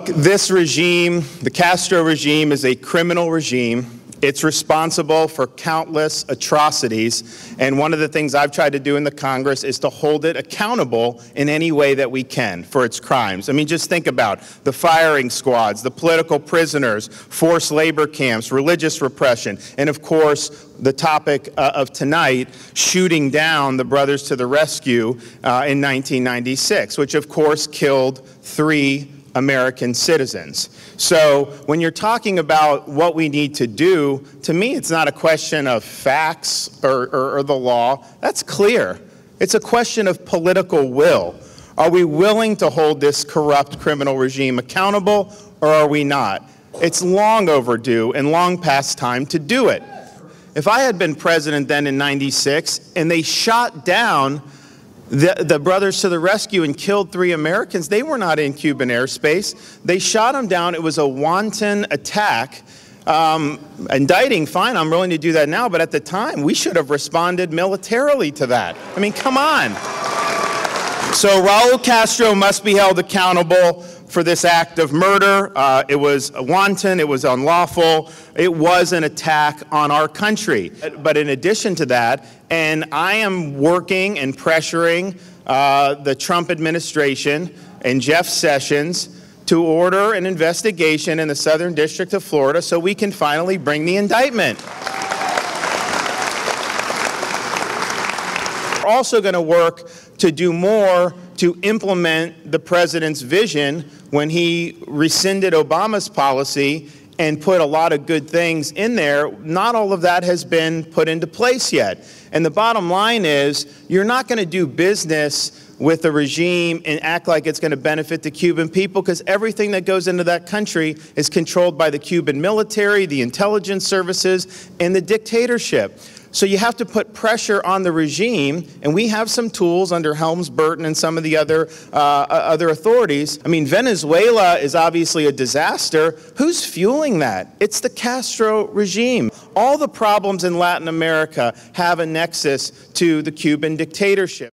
Look, this regime, the Castro regime, is a criminal regime. It's responsible for countless atrocities, and one of the things I've tried to do in the Congress is to hold it accountable in any way that we can for its crimes. I mean, just think about the firing squads, the political prisoners, forced labor camps, religious repression, and of course, the topic of tonight, shooting down the Brothers to the Rescue in 1996, which of course killed 3 American citizens. So when you're talking about what we need to do, to me it's not a question of facts or the law. That's clear. It's a question of political will. Are we willing to hold this corrupt criminal regime accountable, or are we not? It's long overdue and long past time to do it. If I had been president then in '96 and they shot down the Brothers to the Rescue and killed 3 Americans, they were not in Cuban airspace. They shot them down. It was a wanton attack. Indicting, fine, I'm willing to do that now, but at the time, we should have responded militarily to that. I mean, come on. So Raul Castro must be held accountable for this act of murder. It was wanton, it was unlawful, it was an attack on our country. But in addition to that, and I am working and pressuring the Trump administration and Jeff Sessions to order an investigation in the Southern District of Florida so we can finally bring the indictment. We're also going to work to do more to implement the president's vision when he rescinded Obama's policy and put a lot of good things in there. Not all of that has been put into place yet. And the bottom line is, you're not going to do business with a regime and act like it's going to benefit the Cuban people, because everything that goes into that country is controlled by the Cuban military, the intelligence services, and the dictatorship. So you have to put pressure on the regime, and we have some tools under Helms-Burton and some of the other authorities. I mean, Venezuela is obviously a disaster. Who's fueling that? It's the Castro regime. All the problems in Latin America have a nexus to the Cuban dictatorship.